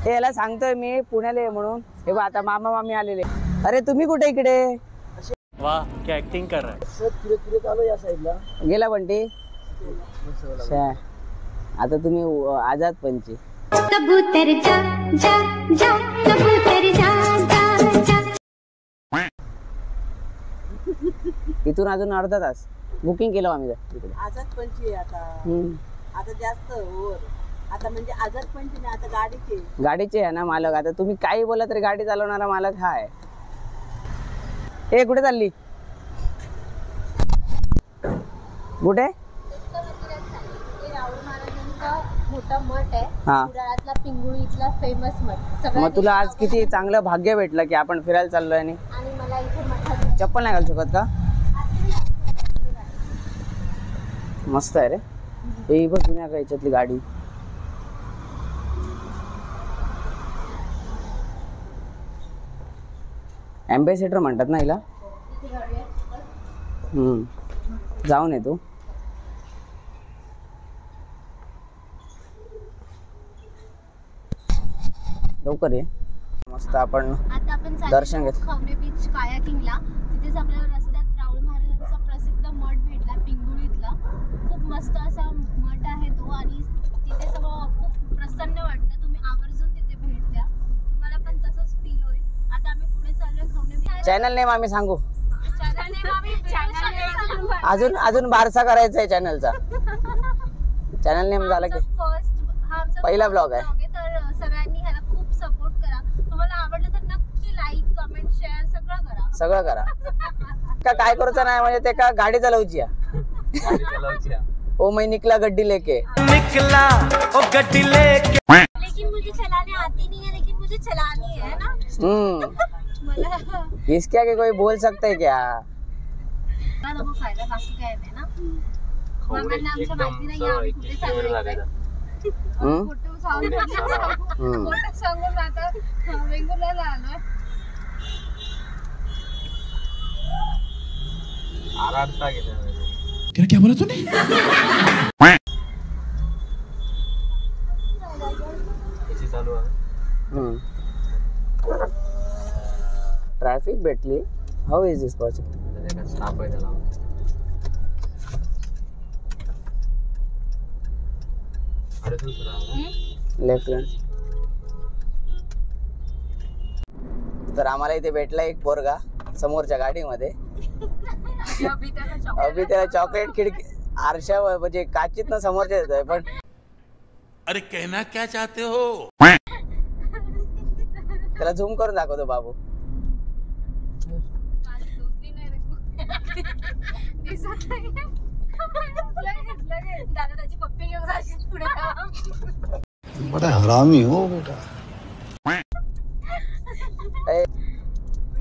याला सांगतोय मी पुण्याला ये म्हणून. हे बघ आता मामा मामी आलेले. अरे तुम्ही कुठे इकडे? वाह क्या ऍक्टिंग कर रहा है. चालू या साईडला गेला बंटी. आता तुम्ही आझाद पंची. कबूतर जा जा जा कबूतर जा जा जा. इथून अजून अर्धा तास बुकिंग केलं आम्ही तिकडे. आझाद पंची आता जास्त ओव्हर. आता म्हणजे आझाद पंची नाही, आता गाडीचे आहे ना मालक. आता तुम्ही काही बोला तरी गाडी चालवणारा मालक हा आहे. ए कुठे चालली? कुठे? मोठा मठ आहे कुडाळातला, पिंगुळी इथला फेमस मठ. मग तुला आज किती चांगलं भाग्य भेटलं की आपण फिरायला चाललोय. आणि मला इथे मठात चप्पल नाही घालू शकत का? मस्त आहे रे. हे बघ जुन्या याच्यातली गाडी. एम्बेसेडर म्हणतात ना हिला. जाऊन ये तू. लवकर ये. मस्त आपण दर्शन घेत. खवणे बीच कायाकिंगला. तिथेच आपल्याला रस्त्यात राहुल महाराजांचा प्रसिद्ध मठ भेटला पिंगुळीतला. खूप मस्त असा मठ आहे तो आणि तिथे सगळं खूप प्रसन्न वाटतं. तुम्ही आवर्जून तिथे भेट द्या, तुम्हाला पण तसंच फील होईल. आता आम्ही पुढे चाललोय खवणे बीच. चॅनल नेम आम्ही सांगू. अजून बारसा करायचा आहे चॅनलचा. चॅनल नेम झाला की पहिला ब्लॉग आहे. तर सगळ्यांनी ह्याला खूप सपोर्ट करा. तुम्हाला आवडलं तर नक्की लाईक कमेंट शेअर सगळं करा. का काय करायचं नाही म्हणजे ते का गाडी चालवची. ओ मैं निकला गड्डी लेके. लेकिन मुझे चलाने आती नहीं है, लेकिन मुझे चलानी है ना. इसके आगे कोई बोल सकता है क्या? फायदा बाकी काय नाही ना. मामांना आमच्या माहिती नाही आम्ही कुठे चाललोय. फोटो सांगून आता वेंगुर्ल्याला आलोय. क्या बोला तूने? ट्रॅफिक भेटली. How is this possible? Left hand. तर आम्हाला इथे भेटला एक पोरगा समोरच्या गाडीमध्ये. अभि त्याला चॉकलेट खिडकी आरशा म्हणजे काचीत ना समोरच्या येतोय. पण अरे कहना क्या चाहते हो? त्याला झूम करून दाखवतो बाबू. बड़ा हरामी हो बेटा.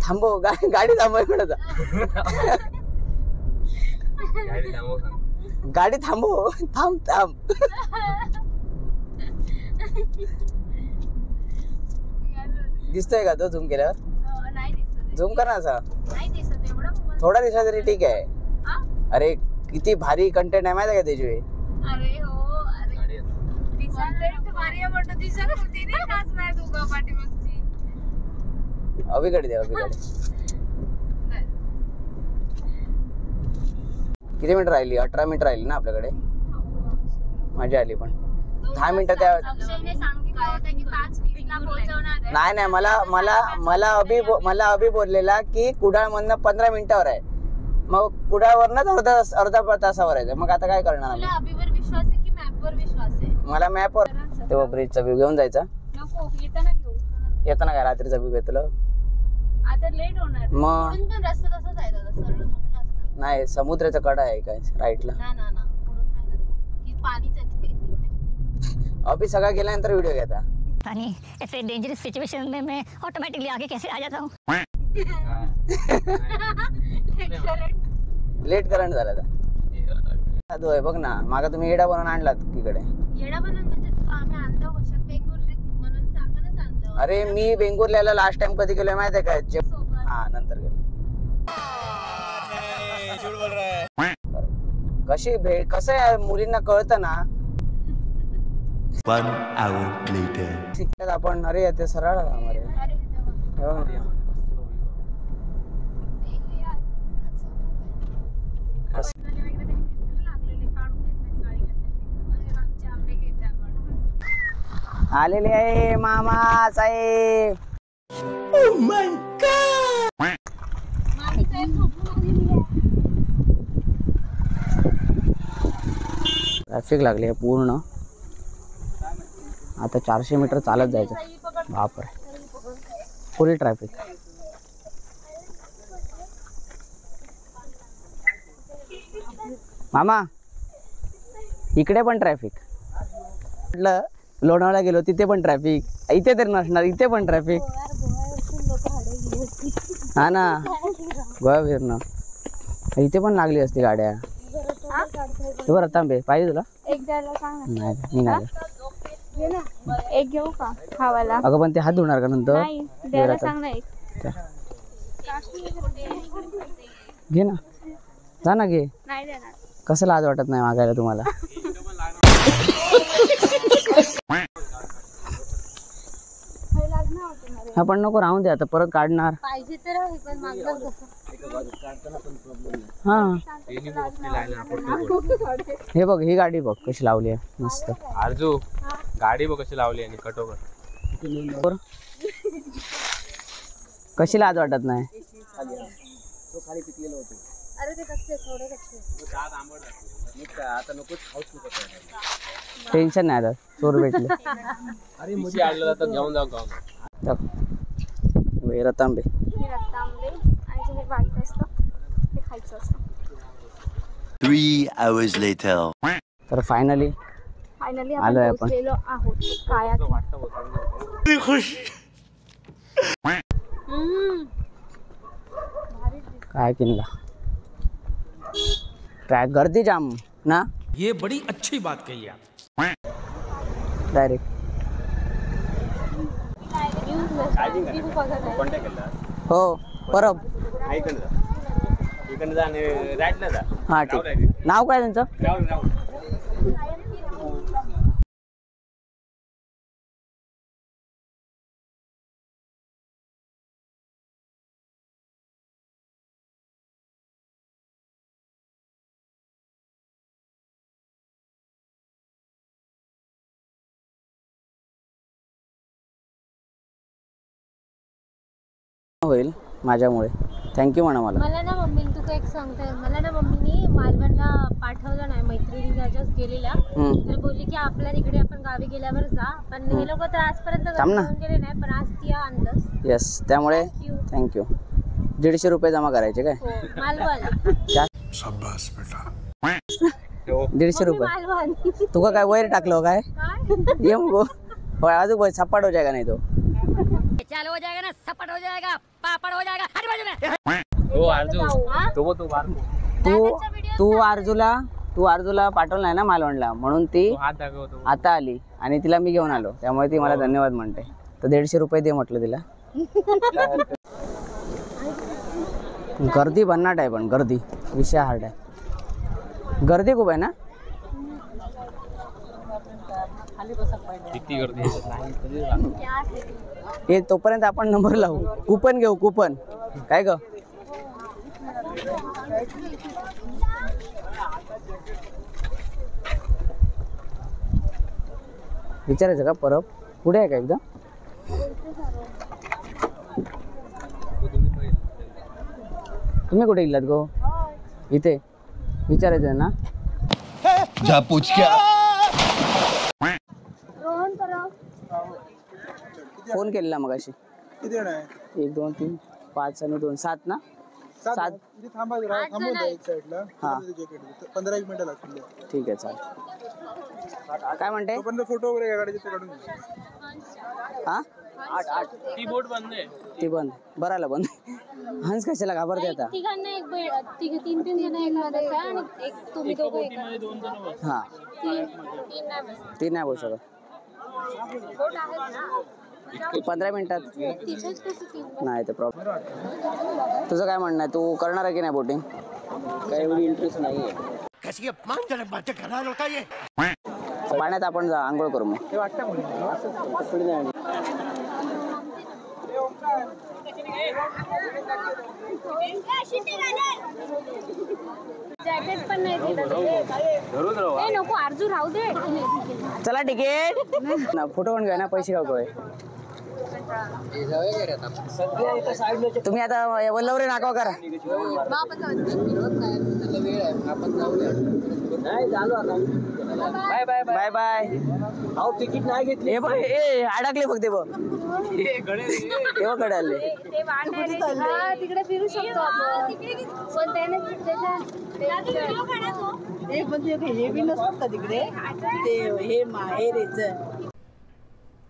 थांबव गाडी थांबव. गाडी थांबव. थांब. दिसतोय का तो झूम केल्यावर? झूम कर ना असा. थोडा दिसला तरी ठीक आहे. अरे किती भारी कंटेंट आहे माहिती आहे का त्याची. अरे हो. अभिकडे दे. अभिकडे किती मिनिट राहिली? 18 मिनिट राहिली ना आपल्याकडे. मजा आली पण 10 मिनिटं त्या. नाही मला अभि बोललेला की कुडाळ मधनं 15 मिनिटावर आहे. मग कुडाळवरनच अर्धा तासावर आहे. मग आता काय करणार आम्ही? अभिवर विश्वास आहे की मॅपवर विश्वास आहे? मला मॅपवर. तेव्हा ब्रिजचा व्ह्यू घेऊन जायचा. नको येताना घेऊ. येताना काय रात्रीचा व्ह्यू घेतलं. आता लेट होणार. मग पण रस्ता तसाच आहे दादा. सरळ नाही समुद्राचा कडा आहे काय राईटला. ना पुढून आहे ना की पाणीच येते. अभि सगळा गेल्यानंतर व्हिडिओ घेता. पानी ऐसे डेंजरस सिचुएशन में मैं ऑटोमेटिकली आगे कैसे आ जाता हूँ. लेट करंट झाला साधू आहे बघ ना. मागा तुम्ही येडा बनवून आणलात तिकडे. येडा बनवून म्हणजे आम्ही आणलं वर्षात बेंगुर्ले म्हणून सांगणच आणलं. अरे मी बेंगुर्ल्याला लास्ट टाइम कधी गेलोय माहिती आहे का? हा नंतर गेलो. कशी कसं आहे मुलींना कळतं ना 1 hour later. शिकतात आपण. अरे येते सरळ अरे हो. आलेले आहे मामा साहेब. ट्रॅफिक लागली आहे पूर्ण. आता 400 मीटर चालत जायचं. बापरे फुल ट्रॅफिक. मामा इकडे पण ट्रॅफिक. म्हटलं लोणावळा गेलो तिथे पण ट्रॅफिक. इथे तर नसणार, इथे पण ट्रॅफिक. हा ना गोवा फिरणं. इथे पण लागली असती गाड्या. बरं तांबे पाहिजे तुला? एक द्यायला सांग. नाही निघाले. एक घेऊ का खावायला? अगं पण ते हात धुणार का नंतर? नाही द्यायला सांग ना एक. घे ना, जा ना घे. नाही देणार. कसं लाज वाटत नाही मागायला तुम्हाला? हा पण नको राहून दे, आता परत काढणार. पाहिजे तर पण मागलं कसं. हा हे बघ, ही गाडी बघ कशी लावली आहे मस्त. आरजू गाडी बघ कशी लावली आणि कटोवर. कशी लाज वाटत नाही? अरे ते कच्चे थोडे कच्चे. टेन्शन नाही आता, चोर भेटले. घेऊन जाऊ रतांबे हे रतांबे आणि हे बारीक असतं ते खायचं असतं. 3 hours later. तर फायनली आलोय आपण. पोहोचलेलो आहोत कायात. काय किनला? ट्रॅक गर्दी जाम ना. ये बड़ी अच्छी बात कही आप. डायरेक्ट हो परब. हा ठीक. नाव काय त्यांचं? होईल माझ्यामुळे. थँक्यू म्हणा मला. मला ना मम्मीने तू एक सांगते. मला ना मम्मीने मालवणला पाठवलं नाही. मैत्रिणी जस्ट गेलेल्या तर बोलली की आपल्या तिकडे आपण गावी गेल्यावर जा. पण हे लोक तर आजपर्यंत घेऊन गेले नाही, पण आज ती आणलंस. येस त्यामुळे थँक्यू. 150 रुपये जमा करायचे काय? मालवण. शाबास बेटा. 150 रुपये. मालवण तुका काय वैर टाकलो काय? ये मग अजून सपाट हो जाएगा नहीं तो. चालू हो जाएगा ना, सपाट हो जाएगा, पापड़ हो जाएगा हर बाजू में. हो आरजू तू अर्जुला पाठवलं नाही ना मालवणला, म्हणून ती हात दाखवतो. आता आली आणि तिला मी घेऊन आलो. त्यामुळे ती मला धन्यवाद म्हणते. तर 150 रुपये दे म्हटलं तिला. गर्दी भन्नाट आहे, पण गर्दी विषय हार्ड आहे. गर्दी खूप आहे ना. किती गर्दी हे तोपर्यंत आपण नंबर लावू. कुपन घेऊ, कुपन काय ग. विचारायचं का परब पुढे आहे का एकदम? तुम्ही कुठे गेलात गो? इथे विचारायचं ना. जा पूछ क्या. फोन केलेला मग अशी. किती जण आहे? 1 2 3 5 आणि 2 7 ना. 7 इथे थांबून द्या एक साईडला. हा 15-1 मिनिटं लागतील. ठीक आहे चालेल. काय म्हणते? तोपर्यंत फोटो वगैरे गाडीचे काढून घ्या. हा 8 ती बोट बंद आहे. ती बंद. बराला बंद. हंस कशाला घाबरते आता? तिघांना एक 3 जण एक मध्ये आणि एक तुम्ही दोघं एक. हा 3 नाही बसू शकत. 15 मिनिटात नाही ते प्रॉब्लेम. तुझं काय म्हणणं आहे? तू करणार आहे की नाही बोटिंग? काही एवढी इंटरेस्ट नाही आहे. पाण्यात आपण जा आंघोळ करू मग. जॅकेट पण नाही दिलं. नको अर्जू राहू दे. चला तिकीट ना फोटो पण घ्या ना पैसे काय तुम्ही आता वल्लवरे नाकाव करा. Bye bye bye bye. अहो तिकीट नाही घेतली. हे बघ ए अडकले फक्त बघ. तेव्हा कडाले तिकडे फिरू शकतो आपण. पण त्याने हे बी नसतं का तिकडे ते हे माहेरेच.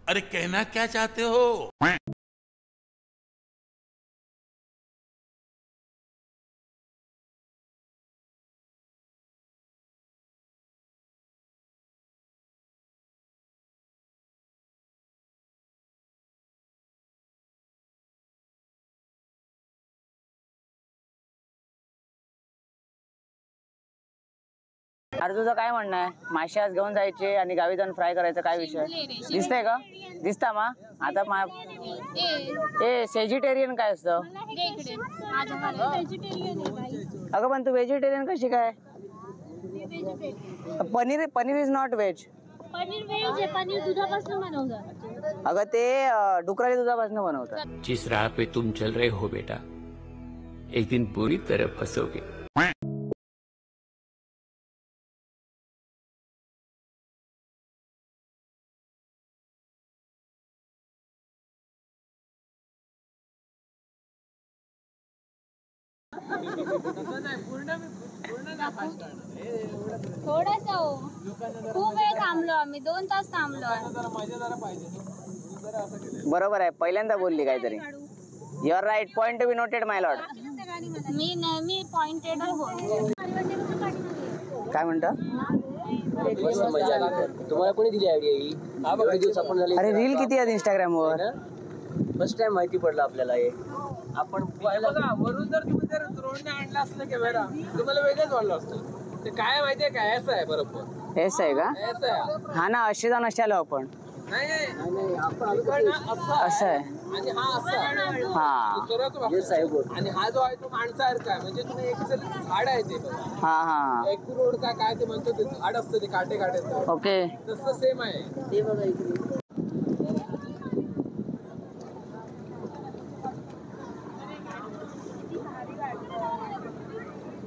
अरे कहना क्या चाहते हो? अर्जुचं काय म्हणणं आहे? मासे आज घेऊन जायचे आणि गावी जाऊन फ्राय करायचं काय विषय? दिसतंय का? दिसता मा आता ए व्हेजिटेरियन काय असतं? अगं पण तू व्हेजिटेरियन कशी काय? Paneer is not veg. Paneer veg आहे. पनीर दुधापासून बनवतात. अगं ते डुकराच्या दुधापासून बनवतात. जिस राह पे तुम चल रहे हो बेटा, एक दिन पूरी तरह फंसोगे. थोडासा हो. खूप वेळ थांबलो आम्ही. 2 तास थांबलो. बरोबर आहे. पहिल्यांदा बोलली काहीतरी. You are right. Point to be noted my lord. मी नेहमी पॉइंटेड बोलतो. काय म्हणता? तुम्हाला कोणी दिली आयडिया? अरे रील किती आहेत इंस्टाग्रामवर? फर्स्ट टाइम माहिती पडलं आपल्याला हे. आपण बघा वरून जर तुम्ही जर ड्रोनने आणला असलं कॅमेरा तुम्हाला वेगळंच वाटलं असतं. ते काय माहितीये काय असं आहे बरोबर. हेच आहे का? असं आहे. हा ना असे जाऊन असे आलो आपण. नाही असं आहे आणि हा असा आहे. हा आणि हा जो आहे तो माणसासारखा आहे. म्हणजे तुम्ही एक झाड आहे ते बघा. हा हा एक रोड काय ते म्हणतो ते झाड असतं ते काटे काट्याचं. ओके. तसं सेम आहे ते बघा इकडे.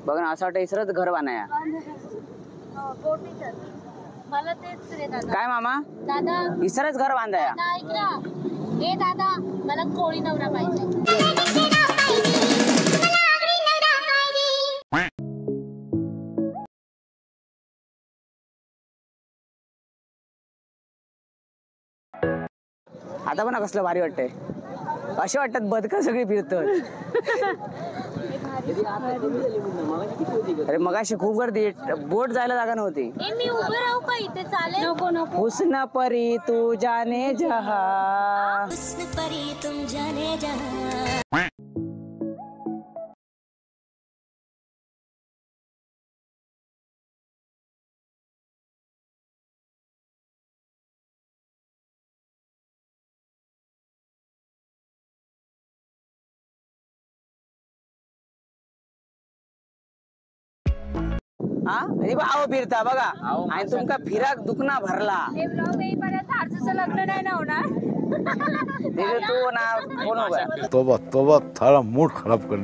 बघ ना असं वाटतं इसरच घर बांधाया. मला तेच रे दादा. काय मामा? दादा इसरच घर बांधाया. दादा ऐक ना. ए दादा मला कोळी नवरा पाहिजे. आता पण कसलं भारी वाटतंय. असे वाटतात बदका सगळी फिरतात. अरे मगाशी खूप गर्दी. बोट जायला जागा नव्हती. मी उभं राहू का इथे? चालेल. नको नको. हुस्न परी तू जाने जहां. हुस्न परी तुम जाने जहां. हा आहो फिरता बघा आणि तुमका फिराक दुखना भरला. हे ब्लॉग येईपर्यंत अर्जुचं लग्न नाही ना होणार. तू ना कोण तोबा तोबा थारा मूड खराब कर